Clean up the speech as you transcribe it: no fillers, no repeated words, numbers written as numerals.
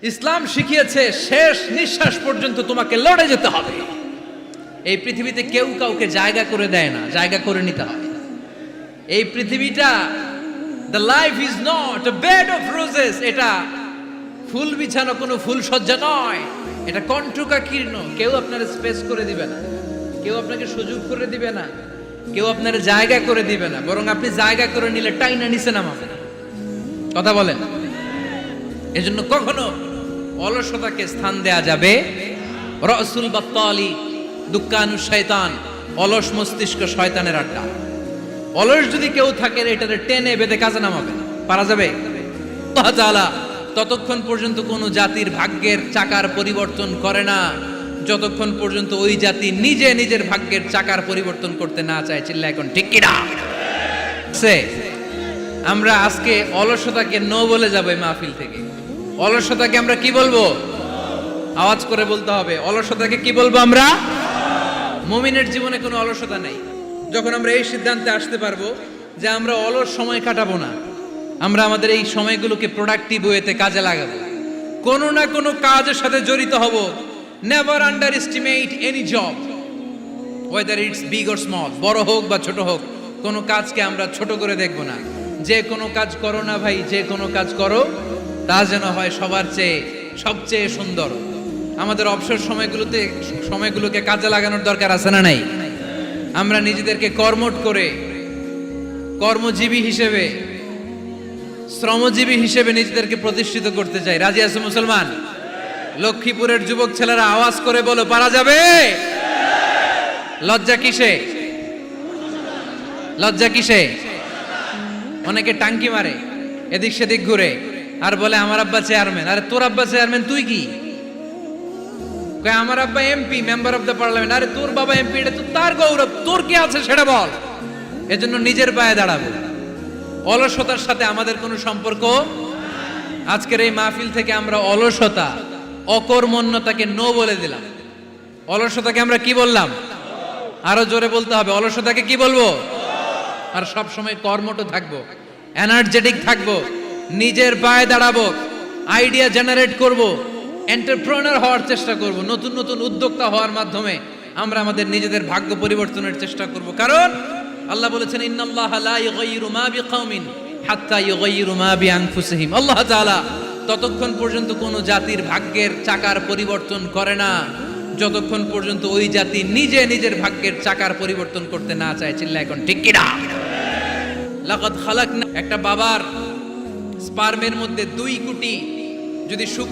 ইসলাম শিখিয়েছে শেষ নিঃশ্বাস পর্যন্ত তোমাকে লড়ে যেতে হবে। এই পৃথিবীতে কেউ কাউকে জায়গা করে দেয় না, জায়গা করে নিতে হয়। এই পৃথিবীটা, the life is not a bed of roses, এটা ফুল বিছানো কোনো ফুল সজ্জা নয়, এটা কণ্টকাকীর্ণ। কেউ আপনার স্পেস করে দিবে না, কেউ আপনাকে সুযোগ করে দিবে না, কেউ আপনার জায়গা করে দিবে না, বরং আপনি জায়গা করে নিলে টাইনা নিচে নামাবে। কথা বলেন। এজন্য কখনো অলসতাকে স্থান দেয়া যাবে। রাসূল বাত্তালি দুক্কানু শয়তান, অলস মস্তিষ্ক শয়তানের আড্ডা। অলস যদি কেউ থাকে এটারে টেনে বেঁধে কাজে নামাবে, পারা যাবে? আল্লাহ তাআলা ততক্ষণ পর্যন্ত কোন জাতির ভাগ্যের চাকার পরিবর্তন করে না যতক্ষণ পর্যন্ত ওই জাতি নিজে নিজের ভাগ্যের চাকার পরিবর্তন করতে না চায়। চিল্লা এখন ঠিক কি না? আমরা আজকে অলসতাকে নো বলে যাব এই মাহফিল থেকে। অলসতাকে আমরা কি বলবো? আওয়াজ করে বলতে হবে। অলসতাকে কি বলবো আমরা? মুমিনের জীবনে কোনো অলসতা নেই। যখন আমরা এই সিদ্ধান্তে আসতে পারবো যে আমরা অলস সময় কাটাবো না, আমরা আমাদের এই সময়গুলোকে প্রোডাক্টিভ ওয়েতে কাজে লাগাবো, কোনো না কোনো কাজের সাথে জড়িত হব। Never under estimate any job, whether it's big or small, বড় হোক বা ছোট হোক, কোনো কাজকে আমরা ছোট করে দেখবো না। যে কোনো কাজ করো না ভাই, যে কোনো কাজ করো তা যেন হয় সবার চেয়ে সবচেয়ে সুন্দর। আমাদের অবসর সময়গুলোকে কাজে লাগানোর দরকার আছে না নাই? আমরা নিজেদেরকে কর্মঠ করে, কর্মজীবী হিসেবে, শ্রমজীবী হিসেবে নিজেদেরকে প্রতিষ্ঠিত করতে চাই। রাজি আছে মুসলমান? লক্ষ্মীপুরের যুবক ছেলেরা আওয়াজ করে বলো, পারা যাবে? লজ্জা কিসে? লজ্জা কিসে? অনেকে টাঙ্কি মারে, এদিক সেদিক ঘুরে আর বলে আমার আব্বা চেয়ারম্যান। আরে তোর আব্বা চেয়ারম্যান, তুই কি? আমার আব্বা MP, member of the parliament. আরে তোর বাবা এমপি, এটা তো তার গৌরব, তোর কি আছে সেটা বল। এজন্য নিজের পায়ে দাঁড়াবো। অলসতার সাথে আমাদের কোনো সম্পর্ক। আজকের এই মাহফিল থেকে আমরা অলসতা, অকর্মণ্যতাকে নো বলে দিলাম। অলসতাকে আমরা কি বললাম? আরো জোরে বলতে হবে। অলসতাকে কি বলবো? আর সব সময় কর্মঠ থাকবো, এনার্জেটিক থাকবো, নিজের পায়ে দাঁড়াবো, আইডিয়া জেনারেট করব, এন্টারপ্রেনার হওয়ার চেষ্টা করব। নতুন নতুন উদ্যোক্তা হওয়ার মাধ্যমে আমরা আমাদের নিজেদের ভাগ্য পরিবর্তনের চেষ্টা করব। কারণ আল্লাহ বলেছেন, ইন্নাল্লাহা লা ইউগাইয়িরু মা বিকাউমিন হাত্তা ইউগাইয়িরু মা বিআনফুসিহিম। আল্লাহ তাআলা ততক্ষণ পর্যন্ত কোন জাতির ভাগ্যের চাকার পরিবর্তন করে না যতক্ষণ পর্যন্ত ওই জাতি নিজে নিজের ভাগ্যের চাকার পরিবর্তন করতে না চায়। চিল্লা এখন ঠিক কি না? লাকাদ খালাকনা, একটা বাবার স্পার্মের মধ্যে 2 কোটি যদি শুক্র